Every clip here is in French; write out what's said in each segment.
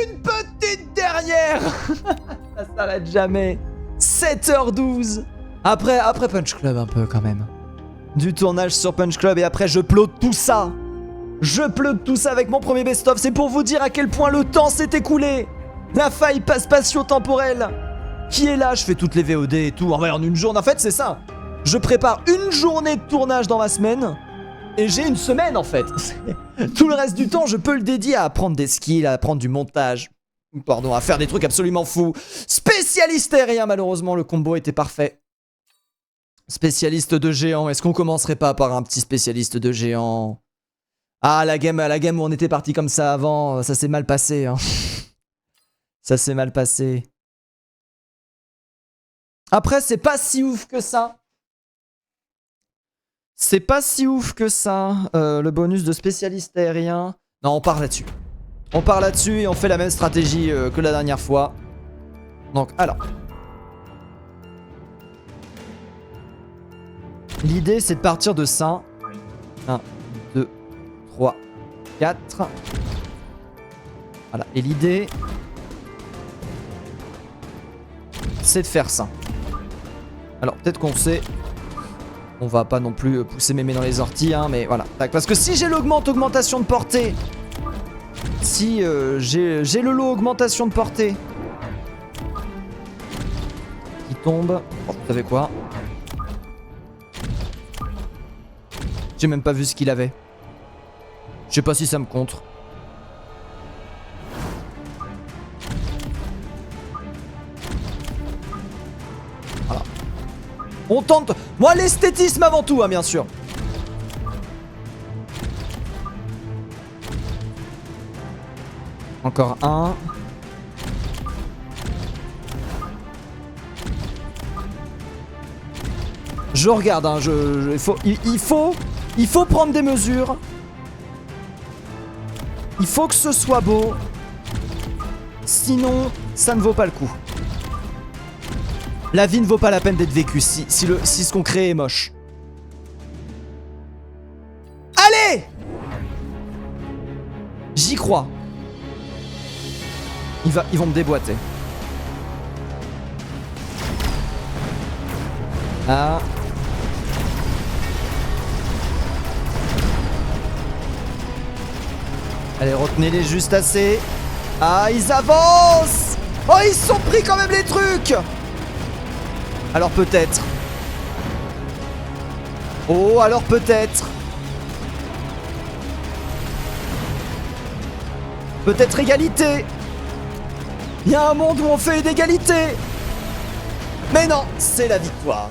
Une petite dernière. Ça s'arrête jamais. 7h12. Après Punch Club un peu quand même. Du tournage sur Punch Club et après je upload tout ça. Je upload tout ça avec mon premier best-of. C'est pour vous dire à quel point le temps s'est écoulé. La faille spatio-temporelle qui est là. Je fais toutes les VOD et tout. En une journée. En fait, c'est ça. Je prépare une journée de tournage dans ma semaine. Et j'ai une semaine en fait. Tout le reste du temps, je peux le dédier à apprendre des skills, à apprendre du montage. Pardon, à faire des trucs absolument fous. Spécialiste aérien, malheureusement, le combo était parfait. Spécialiste de géant. Est-ce qu'on commencerait pas par un petit spécialiste de géant? Ah, la game où on était parti comme ça avant, ça s'est mal passé. Hein. Ça s'est mal passé. Après, c'est pas si ouf que ça. C'est pas si ouf que ça, le bonus de spécialiste aérien. Non, on part là-dessus. On part là-dessus et on fait la même stratégie que la dernière fois. Donc, alors. L'idée, c'est de partir de ça. 1, 2, 3, 4. Voilà, et l'idée, c'est de faire ça. Alors, peut-être qu'on sait... On va pas non plus pousser mémé dans les orties, hein, mais voilà. Parce que si j'ai l'augmentation de portée... Si j'ai le lot augmentation de portée... Qui tombe... Oh, vous savez quoi? J'ai même pas vu ce qu'il avait. Je sais pas si ça me compte. Voilà. On tente... Moi, l'esthétisme avant tout, hein, bien sûr. Encore un. Je regarde, hein, il faut prendre des mesures. Il faut que ce soit beau. Sinon, ça ne vaut pas le coup. La vie ne vaut pas la peine d'être vécue si ce qu'on crée est moche. Allez! J'y crois. Ils vont me déboîter. Ah. Allez, retenez-les juste assez. Ah, ils avancent! Oh, ils se sont pris quand même les trucs! Alors peut-être. Oh, alors peut-être. Peut-être égalité. Il y a un monde où on fait d'égalité. Mais non, c'est la victoire.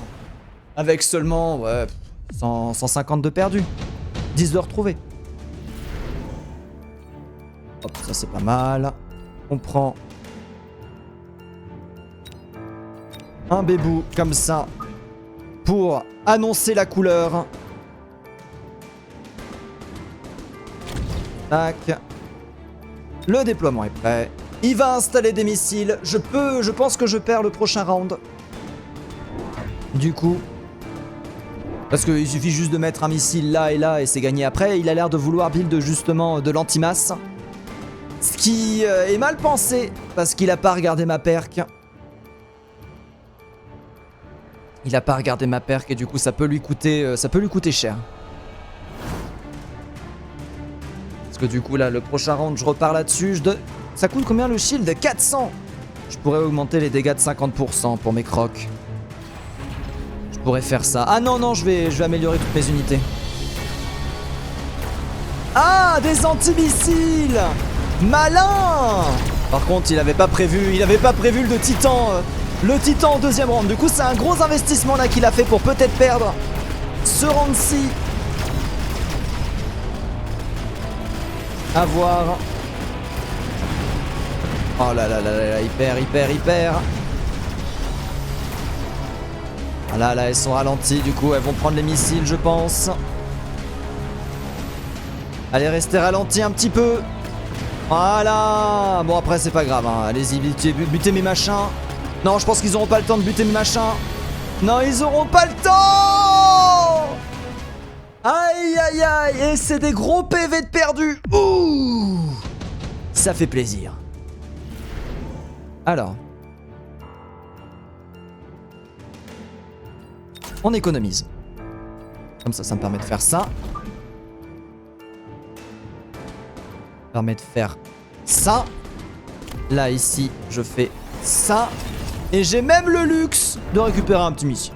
Avec seulement, ouais, 150 de perdus. 10 de retrouvés. Hop, ça c'est pas mal. On prend un bébou comme ça pour annoncer la couleur. Tac. Le déploiement est prêt. Il va installer des missiles. Je pense que je perds le prochain round. Du coup. Parce qu'il suffit juste de mettre un missile là et c'est gagné après. Il a l'air de vouloir build justement de l'anti-masse. Ce qui est mal pensé. Parce qu'il a pas regardé ma perk. Il a pas regardé ma perk et du coup ça peut lui coûter cher. Parce que du coup là, le prochain round, je repars là-dessus. Ça coûte combien le shield? 400. Je pourrais augmenter les dégâts de 50% pour mes crocs. Je pourrais faire ça. Ah non, non, je vais améliorer toutes mes unités. Ah, des anti-missiles! Malin! Par contre, il avait pas prévu le titan. Le titan en deuxième round. Du coup, c'est un gros investissement là qu'il a fait pour peut-être perdre ce round-ci. À voir. Oh là là là là, hyper. Là, elles sont ralenties, du coup, elles vont prendre les missiles, je pense. Allez, restez ralentis un petit peu. Voilà. Bon, après, c'est pas grave, hein. Allez-y, butez mes machins. Non, je pense qu'ils auront pas le temps de buter mes machins. Non, ils auront pas le temps. Aïe, aïe, aïe. Et c'est des gros PV de perdus. Ouh. Ça fait plaisir. Alors. On économise. Comme ça me permet de faire ça. Ça permet de faire ça. Là, ici, je fais ça. Et j'ai même le luxe de récupérer un petit missile.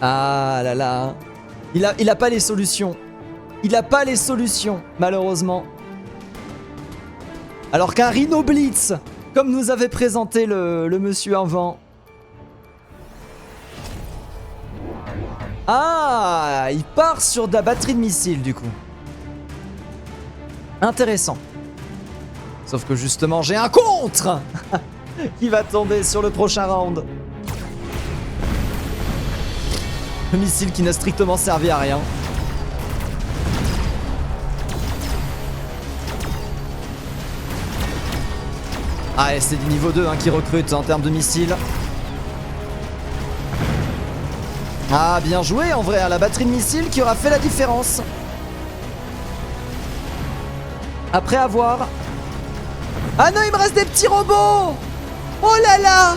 Ah là là. Il a pas les solutions. Il a pas les solutions, malheureusement. Alors qu'un Rhino Blitz, comme nous avait présenté le monsieur avant. Ah, il part sur de la batterie de missiles, du coup. Intéressant. Sauf que justement, j'ai un contre qui va tomber sur le prochain round. Le missile qui n'a strictement servi à rien. Ah, et c'est du niveau 2 qui recrute en termes de missiles. Ah, bien joué en vrai, à la batterie de missiles qui aura fait la différence. Après avoir... Ah non, il me reste des petits robots! Oh là là!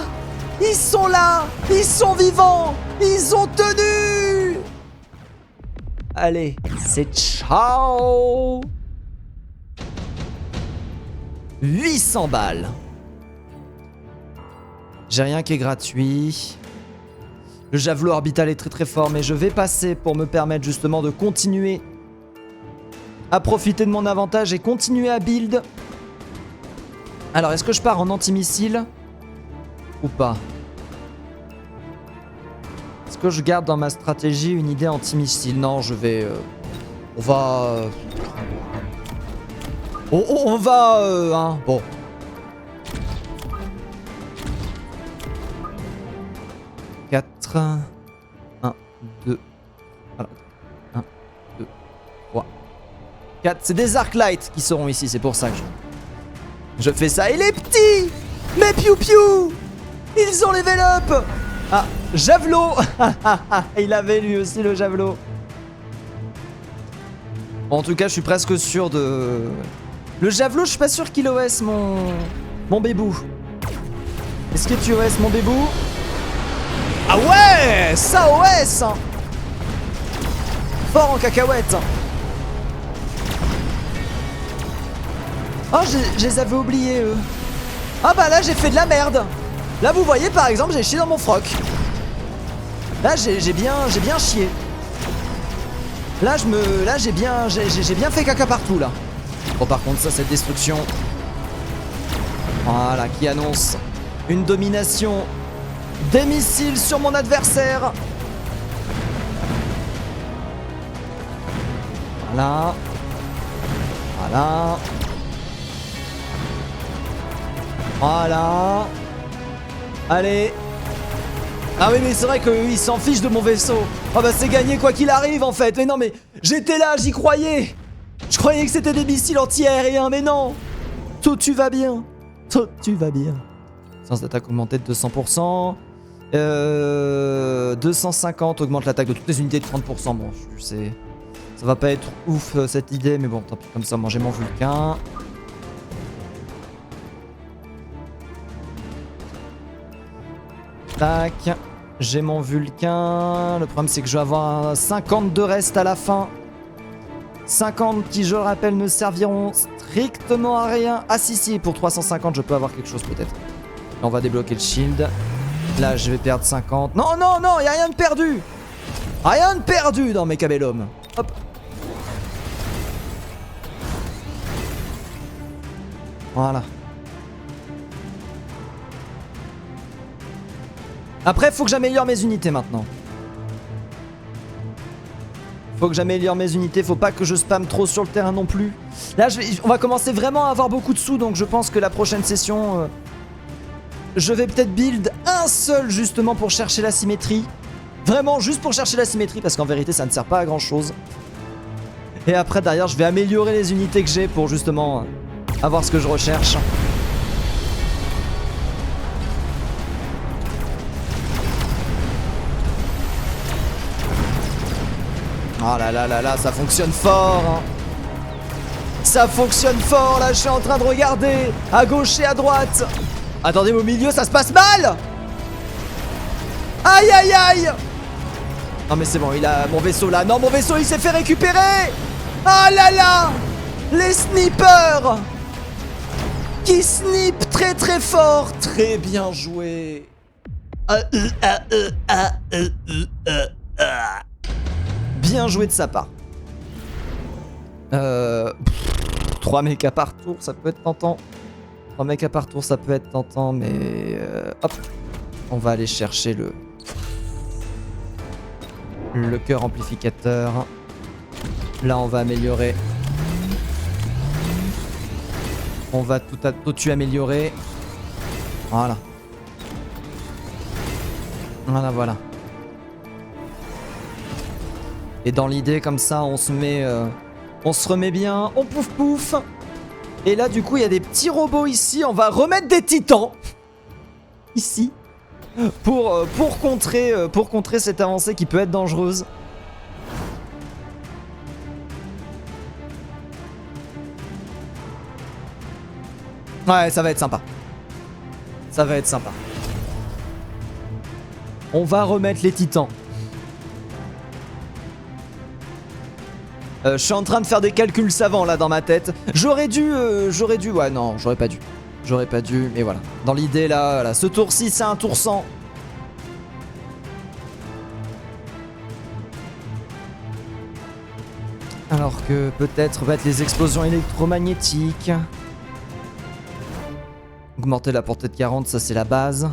Ils sont là! Ils sont vivants! Ils ont tenu! Allez, c'est ciao! 800 balles. J'ai rien qui est gratuit. Le javelot orbital est très très fort, mais je vais passer pour me permettre justement de continuer à profiter de mon avantage et continuer à build. Alors, est-ce que je pars en anti-missile ou pas? Est-ce que je garde dans ma stratégie une idée anti-missile? Non, je vais... on va... on va... bon. Quatre... 1, 2... Voilà. 1, 2, 3... 4... C'est des Arclight qui seront ici, c'est pour ça que je fais ça. Et les petits! Mais piou piou! Ils ont level up! Ah, javelot! Il avait lui aussi le javelot. Bon, en tout cas, je suis presque sûr de... Le javelot, je suis pas sûr qu'il OS mon bébou. Est-ce que tu OS mon bébou? Ah ouais! Ça OS! Fort en cacahuète. Oh, je les avais oubliés, eux. Ah bah là, j'ai fait de la merde. Là, vous voyez, par exemple, j'ai chié dans mon froc. Là, j'ai bien chié. Là, j'ai bien fait caca partout, là. Bon, par contre, ça, cette destruction. Voilà, qui annonce une domination des missiles sur mon adversaire. Voilà. Voilà. Voilà. Allez. Ah oui, mais c'est vrai qu'ils s'en fichent de mon vaisseau. Ah bah c'est gagné quoi qu'il arrive en fait. Mais non mais j'étais là, j'y croyais. Je croyais que c'était des missiles anti-aériens, mais non. Tout tu vas bien. Tout tu vas bien. Sens d'attaque augmentée de 200%. 250 augmente l'attaque de toutes les unités de 30%. Bon, je sais. Ça va pas être ouf cette idée, mais bon, tant pis, comme ça, moi j'ai mon Vulcain. Tac, j'ai mon Vulcain. Le problème c'est que je vais avoir 50 de reste à la fin. 50 qui, je le rappelle, ne serviront strictement à rien. Ah si, pour 350 je peux avoir quelque chose peut-être. On va débloquer le shield. Là je vais perdre 50. Non, non, non, y'a rien de perdu. Rien de perdu dans mes cabellums. Hop. Voilà. Après, faut que j'améliore mes unités maintenant. Faut que j'améliore mes unités, faut pas que je spamme trop sur le terrain non plus. Là, on va commencer vraiment à avoir beaucoup de sous, donc je pense que la prochaine session, je vais peut-être build un seul justement pour chercher la symétrie. Vraiment, juste pour chercher la symétrie, parce qu'en vérité, ça ne sert pas à grand chose. Et après, derrière, je vais améliorer les unités que j'ai pour justement avoir ce que je recherche. Oh là là là là, ça fonctionne fort hein. Ça fonctionne fort, là, je suis en train de regarder à gauche et à droite. Attendez, au milieu, ça se passe mal. Aïe, aïe, aïe. Non, mais c'est bon, il a mon vaisseau, là. Non, mon vaisseau, il s'est fait récupérer. Ah là là. Les snipers qui snipent très très fort. Très bien joué. Bien joué de sa part. 3 mechas par tour, ça peut être tentant. 3 mechas par tour, ça peut être tentant, mais hop. On va aller chercher le cœur amplificateur. Là, on va améliorer. On va tout améliorer. Voilà. Voilà. Et dans l'idée, comme ça, on se remet bien. On pouf pouf. Et là, du coup, il y a des petits robots ici. On va remettre des titans. Ici. Pour contrer cette avancée qui peut être dangereuse. Ouais, ça va être sympa. Ça va être sympa. On va remettre les titans. Je suis en train de faire des calculs savants là dans ma tête. J'aurais dû... Ouais, non, j'aurais pas dû. J'aurais pas dû, mais voilà. Dans l'idée là, voilà, ce tour-ci c'est un tour 100. Alors que peut-être va être les explosions électromagnétiques. Augmenter la portée de 40, ça c'est la base.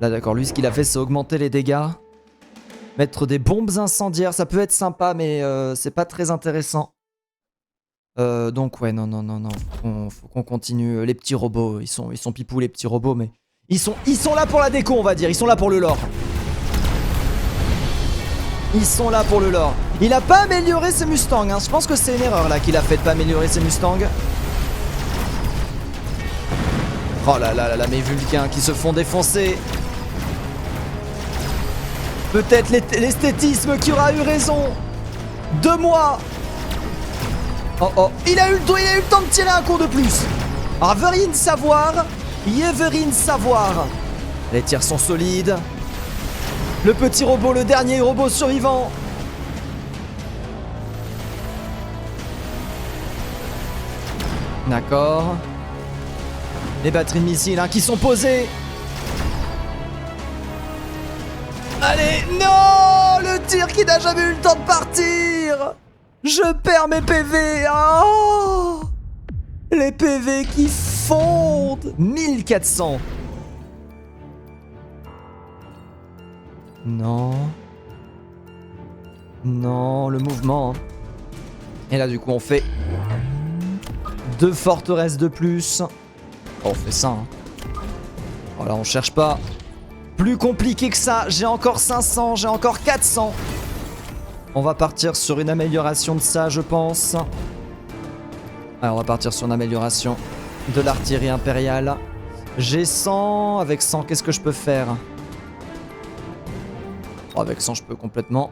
Là d'accord, lui ce qu'il a fait c'est augmenter les dégâts. Mettre des bombes incendiaires, ça peut être sympa mais c'est pas très intéressant. Donc ouais, non. Faut qu'on continue. Les petits robots, ils sont pipous les petits robots, mais ils sont là pour la déco on va dire, ils sont là pour le lore. Ils sont là pour le lore. Il a pas amélioré ses Mustangs, hein. Je pense que c'est une erreur là qu'il a fait de pas améliorer ses Mustangs. Oh là là là là, mes Vulcains qui se font défoncer. Peut-être l'esthétisme qui aura eu raison de moi. Oh, il a eu le temps de tirer un coup de plus. Averin savoir, Yeverin savoir. Les tirs sont solides. Le petit robot, le dernier robot survivant. D'accord. Les batteries de missiles hein, qui sont posées. Allez, non. Le tir qui n'a jamais eu le temps de partir. Je perds mes PV. Oh, les PV qui fondent. 1400. Non. Non, le mouvement. Et là, du coup, on fait 2 forteresses de plus. Oh, on fait ça. Hein. Voilà, on cherche pas. Plus compliqué que ça. J'ai encore 500, j'ai encore 400. On va partir sur une amélioration de ça, je pense. Alors, on va partir sur une amélioration de l'artillerie impériale. J'ai 100. Avec 100, qu'est-ce que je peux faire? Oh, avec 100, je peux complètement.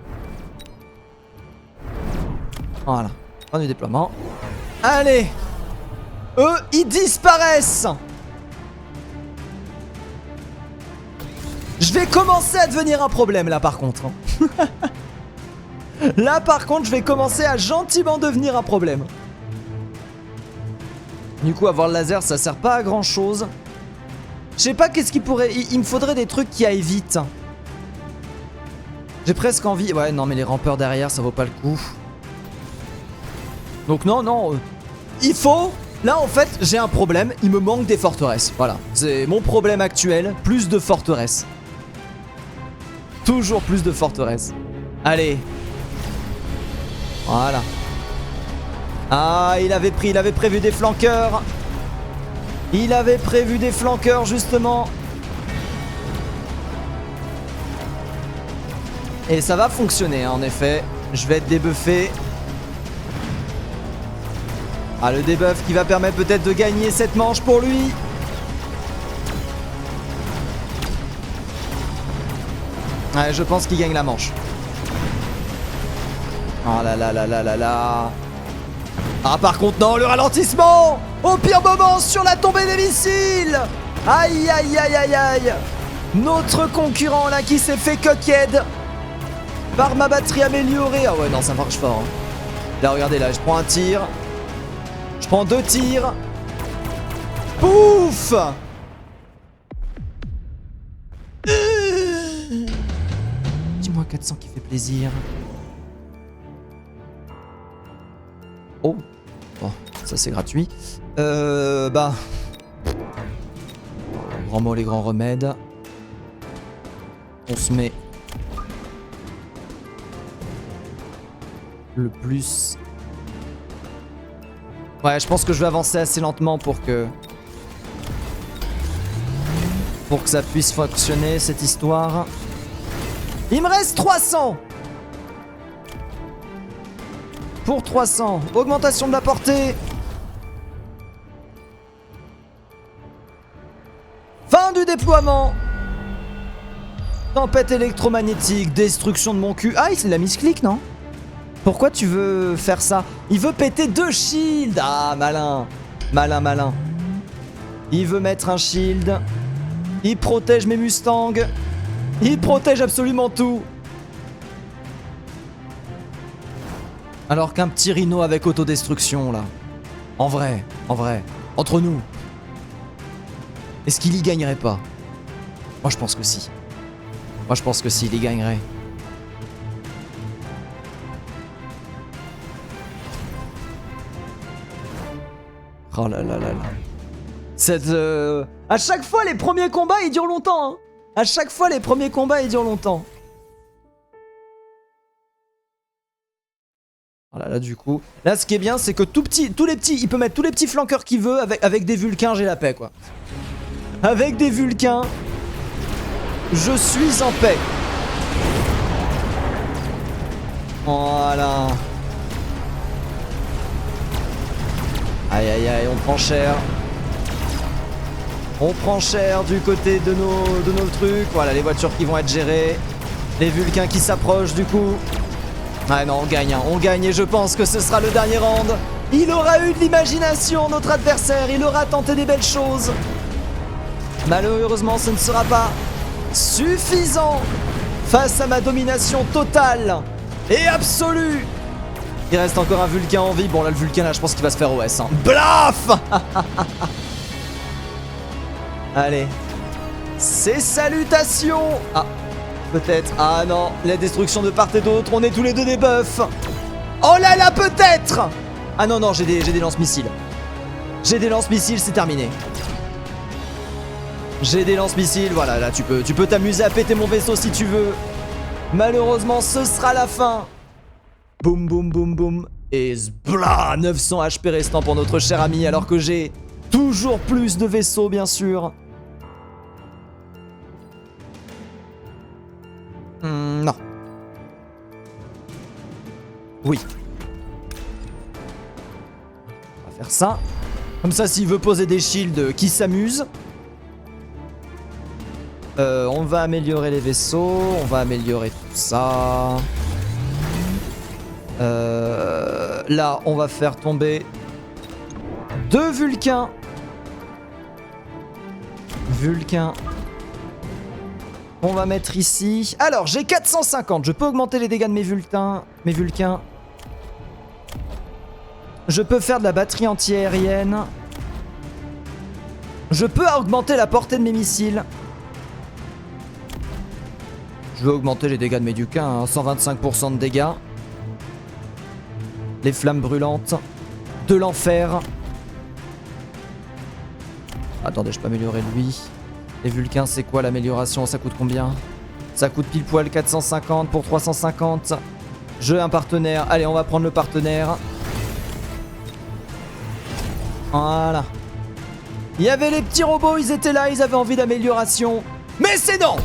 Voilà. Fin du déploiement. Allez! Eux, ils disparaissent! Je vais commencer à devenir un problème, là, par contre. Là, par contre, je vais commencer à gentiment devenir un problème. Du coup, avoir le laser, ça sert pas à grand-chose. Je sais pas qu'est-ce qu'il pourrait... Il me faudrait des trucs qui aillent vite. J'ai presque envie... Ouais, non, mais les rampeurs derrière, ça vaut pas le coup. Donc non, il faut... Là, en fait, j'ai un problème. Il me manque des forteresses. Voilà. C'est mon problème actuel. Plus de forteresses. Toujours plus de forteresses. Allez. Voilà. Ah, il avait prévu des flanqueurs. Il avait prévu des flanqueurs, justement. Et ça va fonctionner, hein, en effet. Je vais être débuffé. Ah, le debuff qui va permettre peut-être de gagner cette manche pour lui. Ouais, je pense qu'il gagne la manche. Oh là là là là là là. Ah, par contre, non, le ralentissement au pire moment sur la tombée des missiles. Aïe, aïe, aïe, aïe, aïe. Notre concurrent, là, qui s'est fait coquette par ma batterie améliorée. Ah ouais, non, ça marche fort. Hein. Là, regardez, là, je prends un tir. Je prends 2 tirs. Pouf. Dis-moi 400 qui fait plaisir. Oh. Bon, ça c'est gratuit. Bah... Grand mot, les grands remèdes. On se met... le plus... Ouais, je pense que je vais avancer assez lentement pour que ça puisse fonctionner, cette histoire. Il me reste 300. Pour 300. Augmentation de la portée. Fin du déploiement. Tempête électromagnétique. Destruction de mon cul. Ah, il a mis ce clic, non? Pourquoi tu veux faire ça? Il veut péter 2 shields. Ah, malin. Malin, malin. Il veut mettre un shield. Il protège mes Mustangs. Il protège absolument tout. Alors qu'un petit rhino avec autodestruction, là. En vrai. Entre nous. Est-ce qu'il y gagnerait pas? Moi, je pense que si. Moi, je pense que si, il y gagnerait. Oh là là là là. Cette... À chaque fois, les premiers combats, ils durent longtemps. Hein. À chaque fois, les premiers combats, ils durent longtemps. Voilà, là, du coup... Là, ce qui est bien, c'est que tous les petits... Il peut mettre tous les petits flanqueurs qu'il veut. Avec des Vulcains, j'ai la paix, quoi. Avec des Vulcains, je suis en paix. Voilà. Aïe, aïe, aïe, on prend cher. On prend cher du côté de nos trucs. Voilà, les voitures qui vont être gérées. Les Vulcains qui s'approchent, du coup. Ah non, on gagne, hein. On gagne et je pense que ce sera le dernier round. Il aura eu de l'imagination, notre adversaire. Il aura tenté des belles choses. Malheureusement, ce ne sera pas suffisant face à ma domination totale et absolue. Il reste encore un Vulcain en vie. Bon, là, le Vulcain, là, je pense qu'il va se faire OS. Hein. Blaf. Allez. C'est salutations. Ah, peut-être. Ah non, la destruction de part et d'autre. On est tous les deux des buffs. Oh là là, peut-être. Ah non, non, j'ai des lance-missiles. J'ai des lance-missiles, c'est terminé. J'ai des lance-missiles, voilà, là, tu peux t'amuser à péter mon vaisseau si tu veux. Malheureusement, ce sera la fin. Boum, boum, boum, boum. Et zbla, 900 HP restant pour notre cher ami, alors que j'ai toujours plus de vaisseaux, bien sûr. Non. Oui. On va faire ça. Comme ça, s'il veut poser des shields, qui s'amuse. On va améliorer les vaisseaux. On va améliorer tout ça. Là, on va faire tomber 2 Vulcains. On va mettre ici. Alors, j'ai 450. Je peux augmenter les dégâts de mes Vulcains. Je peux faire de la batterie anti-aérienne. Je peux augmenter la portée de mes missiles. Je vais augmenter les dégâts de mes Vulcains. Hein. 125% de dégâts. Les flammes brûlantes. De l'enfer. Attendez, je peux améliorer lui. Les Vulcains, c'est quoi l'amélioration? Ça coûte combien? Ça coûte pile poil 450 pour 350. Je veux un partenaire. Allez, on va prendre le partenaire. Voilà. Il y avait les petits robots, ils étaient là, ils avaient envie d'amélioration. Mais c'est non!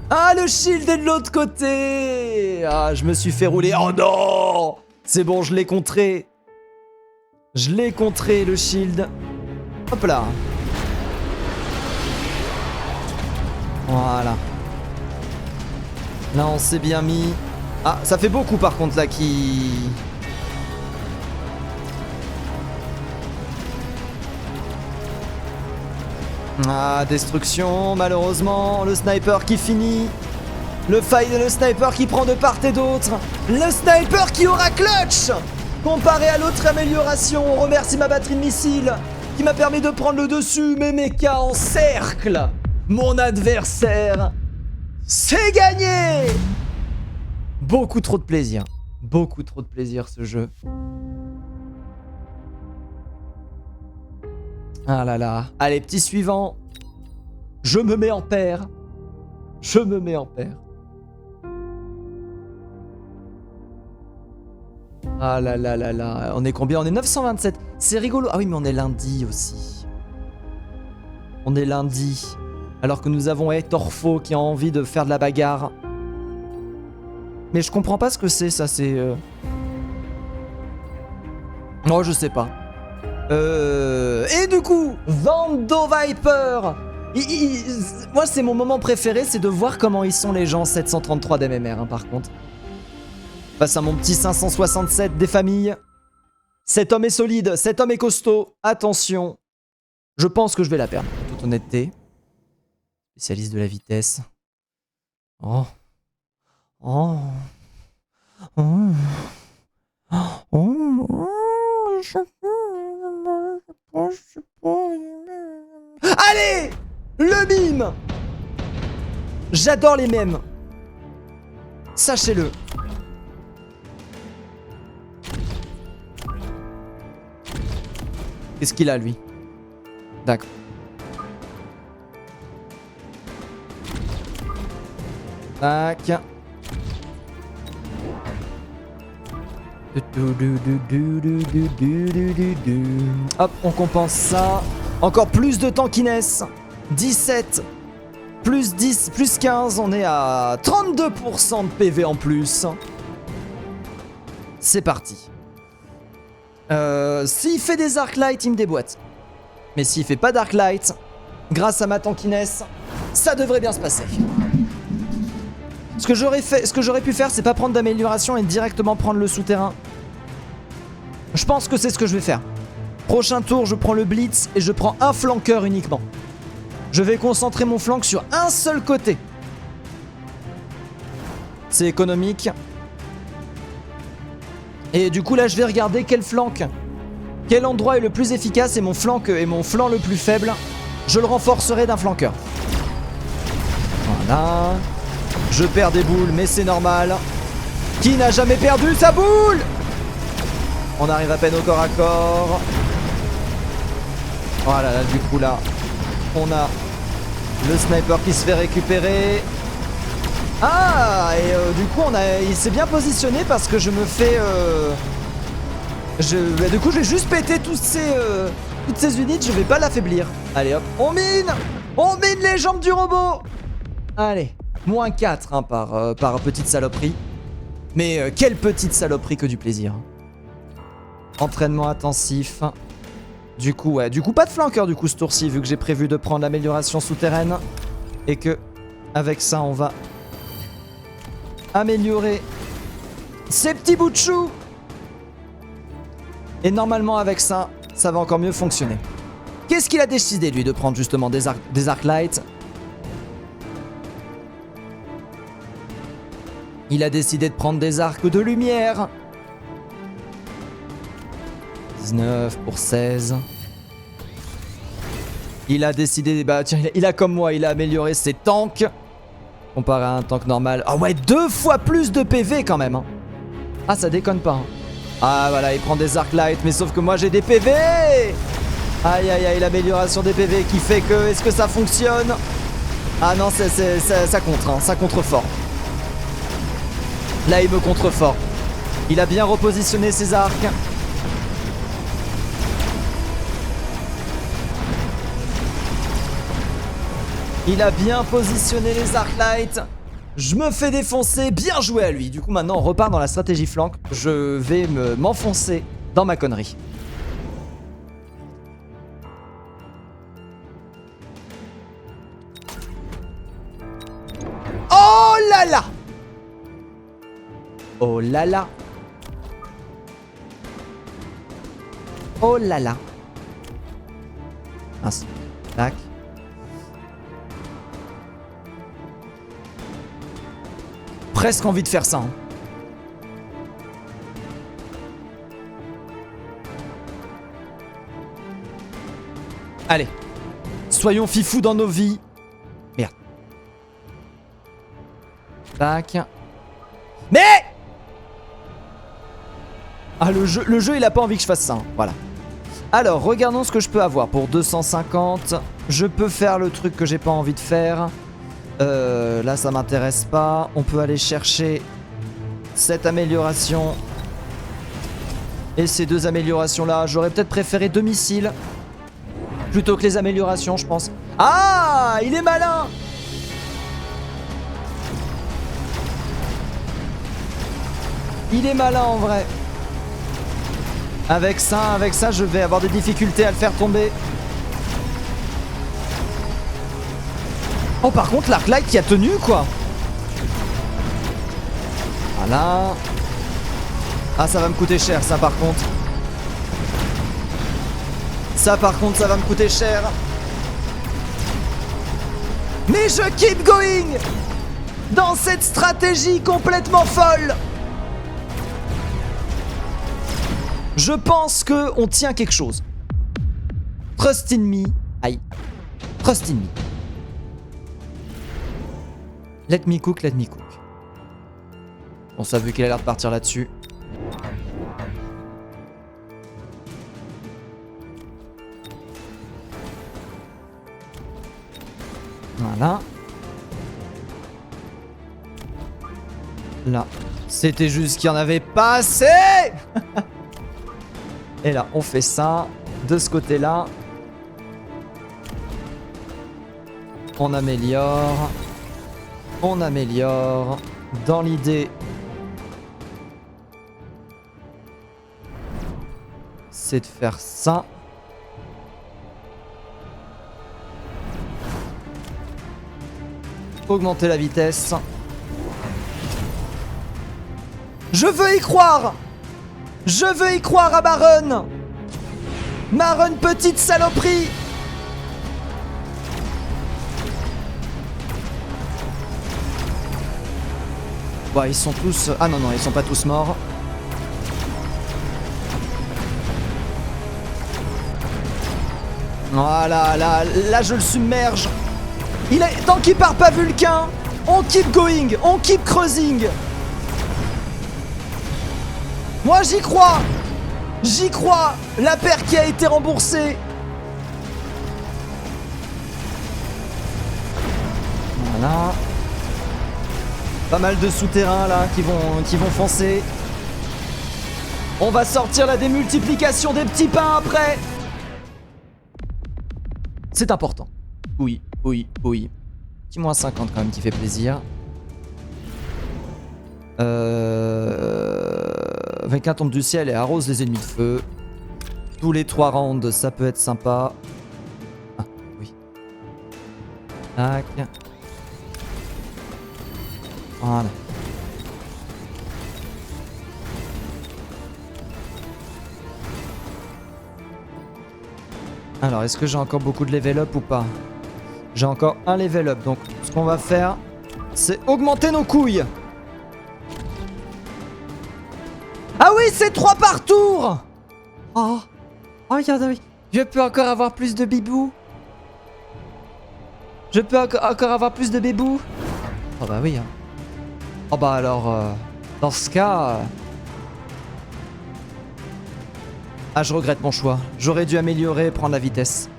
Ah, le shield est de l'autre côté! Ah, je me suis fait rouler. Oh non! C'est bon, je l'ai contré. Je l'ai contré, le shield. Hop là. Voilà. Là, on s'est bien mis. Ah, ça fait beaucoup par contre là qui Ah, destruction, malheureusement. Le sniper qui finit. Le sniper qui prend de part et d'autre. Le sniper qui aura clutch. Comparé à l'autre amélioration, on remercie ma batterie de missile qui m'a permis de prendre le dessus. Mes mechas en cercle. Mon adversaire, c'est gagné. Beaucoup trop de plaisir. Beaucoup trop de plaisir ce jeu. Ah là là. Allez, petit suivant. Je me mets en paire. Je me mets en paire. Ah là là là là. On est combien? On est 927. C'est rigolo. Ah oui, mais on est lundi aussi. On est lundi. Alors que nous avons Torfo qui a envie de faire de la bagarre. Mais je comprends pas ce que c'est, ça, c'est... Oh, je sais pas. Et du coup, Vando Viper. Moi, c'est mon moment préféré, c'est de voir comment ils sont les gens 733 d'MMR, hein, par contre. Face à mon petit 567 des familles. Cet homme est solide, cet homme est costaud. Attention. Je pense que je vais la perdre, en toute honnêteté. Spécialiste de la vitesse. Oh. Oh. Oh. Oh. Allez! Le mime! J'adore les mèmes. Sachez-le. Qu'est-ce qu'il a, lui? D'accord. Tac. Hop, on compense ça. Encore plus de tankiness. 17. Plus 10, plus 15. On est à 32% de PV en plus. C'est parti. S'il fait des arc light, il me déboîte. Mais s'il fait pas d'arc light, grâce à ma tankiness, ça devrait bien se passer. Ce que j'aurais pu faire, c'est pas prendre d'amélioration et directement prendre le souterrain. Je pense que c'est ce que je vais faire. Prochain tour, je prends le blitz et je prends un flanqueur uniquement. Je vais concentrer mon flank sur un seul côté. C'est économique. Et du coup là, je vais regarder quel flank, quel endroit est le plus efficace et mon flanc le plus faible, je le renforcerai d'un flanqueur. Voilà. Je perds des boules, mais c'est normal. Qui n'a jamais perdu sa boule? On arrive à peine au corps à corps. Voilà, là, du coup, là, on a le sniper qui se fait récupérer. Ah, et du coup, il s'est bien positionné parce que je me fais... du coup, je vais juste péter toutes ces unités, je vais pas l'affaiblir. Allez, hop, on mine les jambes du robot. Allez. Moins 4 hein, par petite saloperie. Mais quelle petite saloperie que du plaisir. Entraînement intensif. Du coup, ouais. Du coup, pas de flanqueur du coup ce tour-ci, vu que j'ai prévu de prendre l'amélioration souterraine. Et que, avec ça, on va améliorer ces petits bouts de chou. Et normalement, avec ça, ça va encore mieux fonctionner. Qu'est-ce qu'il a décidé, lui, de prendre justement des arc light? Il a décidé de prendre des arcs de lumière. 19 pour 16. Il a décidé... Bah tiens, il a comme moi, il a amélioré ses tanks. Comparé à un tank normal. Ah ouais, 2 fois plus de PV quand même. Hein. Ah, ça déconne pas. Hein. Ah voilà, il prend des arcs light, mais sauf que moi j'ai des PV. Aïe aïe aïe, l'amélioration des PV qui fait que... Est-ce que ça fonctionne? Ah non, ça contre, hein, ça contre fort. Là, il me contre fort. Il a bien repositionné ses arcs. Il a bien positionné les arcs light. Je me fais défoncer. Bien joué à lui. Du coup, maintenant, on repart dans la stratégie flank. Je vais m'enfoncer dans ma connerie. Oh là là! Oh là là. Oh là là. Mince. Tac. presque envie de faire ça. Hein. Allez. Soyons fifous dans nos vies. Merde. Tac. Mais ah, le jeu, il a pas envie que je fasse ça. Hein. Voilà. Alors, regardons ce que je peux avoir. Pour 250, je peux faire le truc que j'ai pas envie de faire. Là, ça m'intéresse pas. On peut aller chercher cette amélioration. Et ces deux améliorations-là. J'aurais peut-être préféré 2 missiles. Plutôt que les améliorations, je pense. Ah, il est malin! Il est malin, en vrai. Avec ça, je vais avoir des difficultés à le faire tomber. Oh, par contre, l'Arclight qui a tenu, quoi. Voilà. Ah, ça va me coûter cher, ça, par contre. Ça, par contre, ça va me coûter cher. Mais je keep going dans cette stratégie complètement folle. Je pense que on tient quelque chose. Trust in me. Aïe. Trust in me. Let me cook, let me cook. Bon, ça, vu qu'il a l'air de partir là-dessus. Voilà. Là. C'était juste qu'il n'y en avait pas assez. Et là, on fait ça. De ce côté-là. On améliore. On améliore. Dans l'idée, c'est de faire ça. Augmenter la vitesse. Je veux y croire. Je veux y croire à ma run. Ma run, petite saloperie. Bah, ils sont tous... Ah non, non, ils sont pas tous morts. Voilà, là je le submerge. Tant qu'il part pas Vulcain, on keep going, on keep creusing. Moi j'y crois. J'y crois. La paire qui a été remboursée. Voilà. Pas mal de souterrains là qui vont foncer. On va sortir la démultiplication des petits pains après. C'est important. Oui, oui, oui. Petit moins 50 quand même qui fait plaisir. Quelqu'un tombe du ciel et arrose les ennemis de feu. Tous les 3 rounds, ça peut être sympa. Ah, oui. Tac. Voilà. Alors, est-ce que j'ai encore beaucoup de level up ou pas? J'ai encore un level up, donc ce qu'on va faire, c'est augmenter nos couilles. Ah oui, c'est 3 par tour. Oh, regardez, je peux encore avoir plus de bibou. Je peux encore avoir plus de bébou. Oh bah oui. Hein. Oh bah alors, dans ce cas... Ah, je regrette mon choix. J'aurais dû améliorer et prendre la vitesse.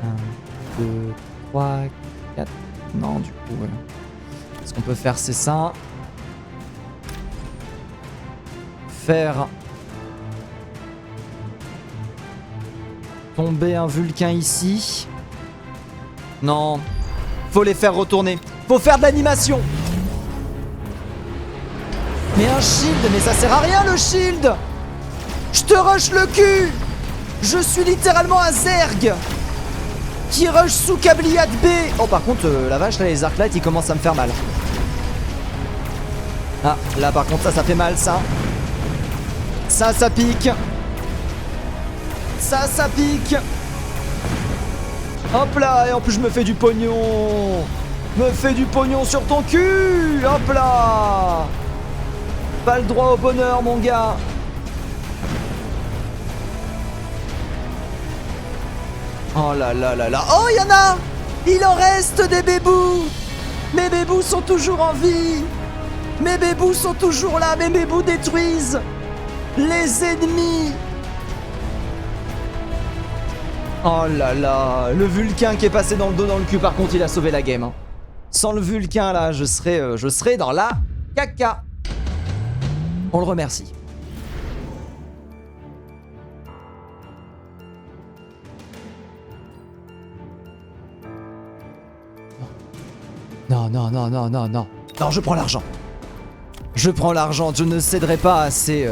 Un, 2, 3, 4... Non, du coup, ouais. Ce qu'on peut faire, c'est ça. Faire... tomber un Vulcain ici. Non. Faut les faire retourner. Faut faire de l'animation. Mais un shield, mais ça sert à rien le shield. Je te rush le cul. Je suis littéralement un Zerg qui rush sous Cabliat B. Oh par contre, la vache, là, les Arclights, ils commencent à me faire mal. Ah, là par contre, ça fait mal, ça. Ça pique. Ça pique. Hop là, et en plus je me fais du pognon. Me fais du pognon sur ton cul. Hop là. Pas le droit au bonheur, mon gars. Oh là là là là. Oh, il y en a. Il en reste des bébous. Mes bébous sont toujours en vie. Mes bébous sont toujours là. Mes bébous détruisent les ennemis. Oh là là. Le Vulcain qui est passé dans le dos, dans le cul. Par contre, il a sauvé la game. Hein. Sans le Vulcain, là, je serais dans la caca. On le remercie. Non, non, non, non, non, non. Non, je prends l'argent. Je prends l'argent. Je ne céderai pas à ces...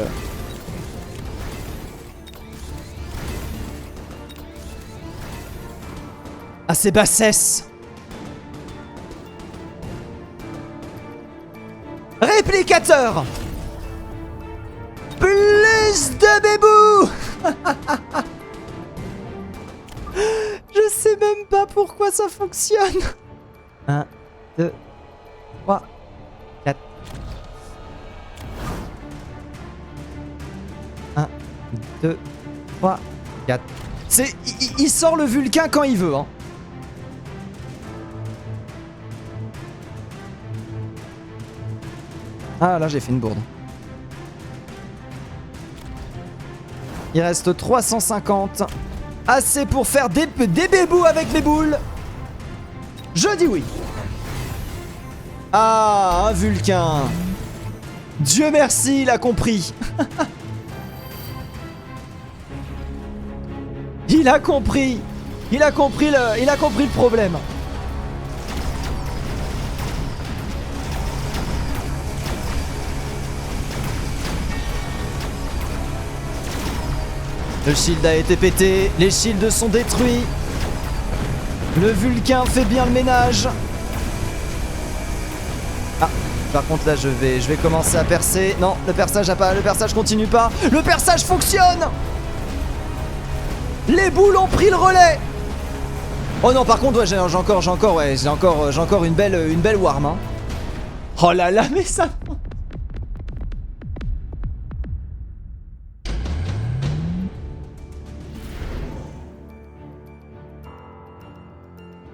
à ces bassesses. Réplicateur. Plus de bébous. Je sais même pas pourquoi ça fonctionne. 1, 2, 3, 4. 1, 2, 3, 4. Il sort le Vulcain quand il veut, hein. Ah là j'ai fait une bourde. Il reste 350. Assez pour faire des bébous avec les boules. Je dis oui. Ah, un Vulcain. Dieu merci, il a compris. Il a compris. Il a compris le problème. Le shield a été pété, les shields sont détruits. Le Vulcain fait bien le ménage. Ah, par contre là je vais commencer à percer. Non, le perçage continue pas. Le perçage fonctionne. Les boules ont pris le relais. Oh non, par contre ouais, j'ai encore une belle warm. Hein. Oh là là, mais ça.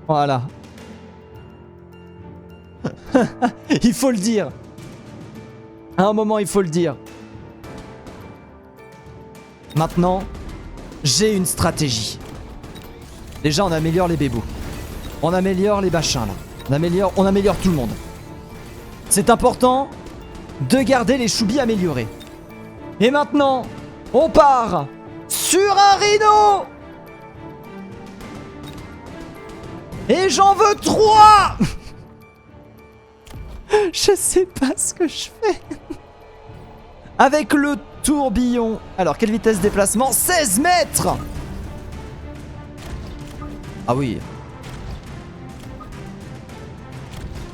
Voilà. Il faut le dire. À un moment, il faut le dire. Maintenant, j'ai une stratégie. Déjà, on améliore les bébous. On améliore les machins, là. On améliore tout le monde. C'est important de garder les choubis améliorés. Et maintenant, on part sur un rhino. Et j'en veux 3. Je sais pas ce que je fais. Avec le tourbillon. Alors, quelle vitesse de déplacement? 16 mètres. Ah oui.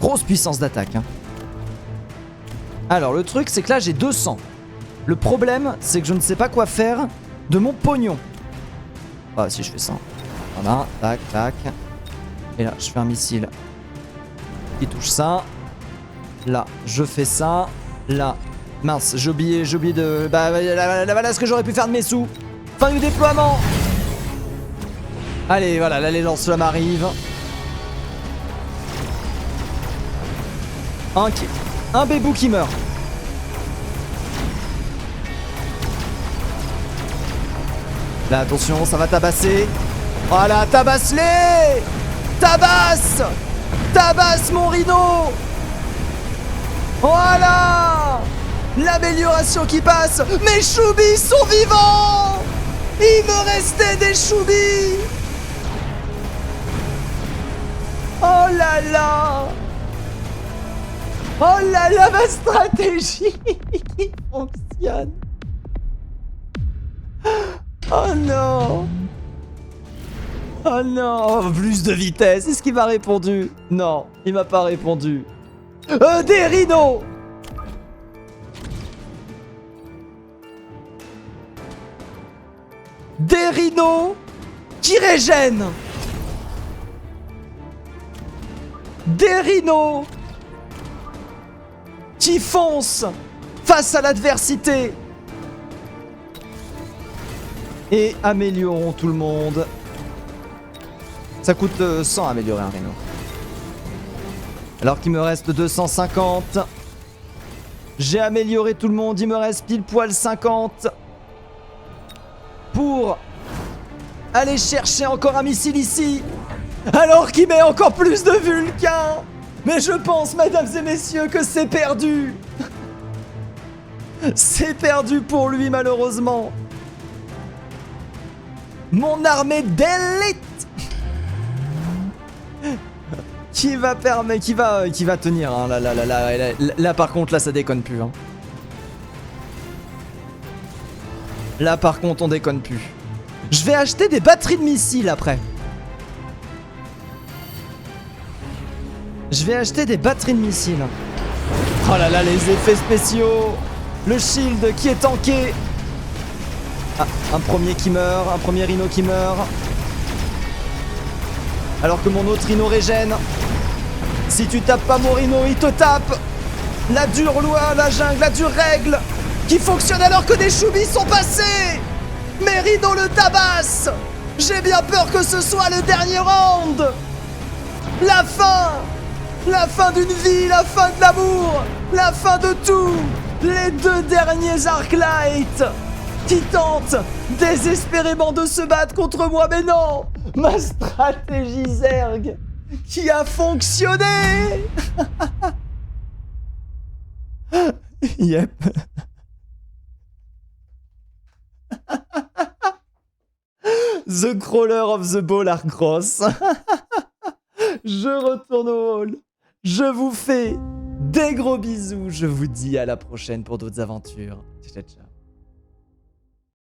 Grosse puissance d'attaque. Hein. Alors, le truc, c'est que là, j'ai 200. Le problème, c'est que je ne sais pas quoi faire de mon pognon. Ah, si je fais ça. Voilà, tac, tac. Et là, je fais un missile qui touche ça. Là, je fais ça. Là, mince, j'ai oublié de... Bah, voilà ce que j'aurais pu faire de mes sous. Fin du déploiement. Allez, voilà, la légende flamme arrive. Un bébou qui meurt. Là, attention, ça va tabasser. Voilà, tabasse-les. Tabasse! Tabasse mon rhino! Voilà! L'amélioration qui passe! Mes choubis sont vivants! Il me restait des choubis! Oh là là! Oh là là, ma stratégie qui fonctionne! Oh non! Oh non, plus de vitesse. Est-ce qu'il m'a répondu? Non, il m'a pas répondu. Des rhinos. Des rhinos qui régènent. Des rhinos qui foncent face à l'adversité. Et améliorons tout le monde. Ça coûte 100 à améliorer un rhino. Alors qu'il me reste 250. J'ai amélioré tout le monde, il me reste pile poil 50. Pour aller chercher encore un missile ici. Alors qu'il met encore plus de Vulcains. Mais je pense, mesdames et messieurs, que c'est perdu. C'est perdu pour lui, malheureusement. Mon armée d'élite qui va tenir, hein. Là, par contre, là, ça déconne plus, hein. Là, par contre, on déconne plus. Je vais acheter des batteries de missiles, après. Je vais acheter des batteries de missiles. Oh là là, les effets spéciaux. Le shield qui est tanké. Ah, un premier qui meurt, un premier rhino qui meurt. Alors que mon autre rhino régène. Si tu tapes pas mon rhino, il te tape. La dure loi, la jungle, la dure règle qui fonctionne alors que des choubis sont passés. Mais rhino le tabasse. J'ai bien peur que ce soit le dernier round. La fin. La fin d'une vie, la fin de l'amour, la fin de tout. Les deux derniers Arclight qui tentent désespérément de se battre contre moi. Mais non, ma stratégie Zerg qui a fonctionné. Yep. The Crawler of the Bolar Cross. Je retourne au hall. Je vous fais des gros bisous. Je vous dis à la prochaine pour d'autres aventures. Ciao, ciao.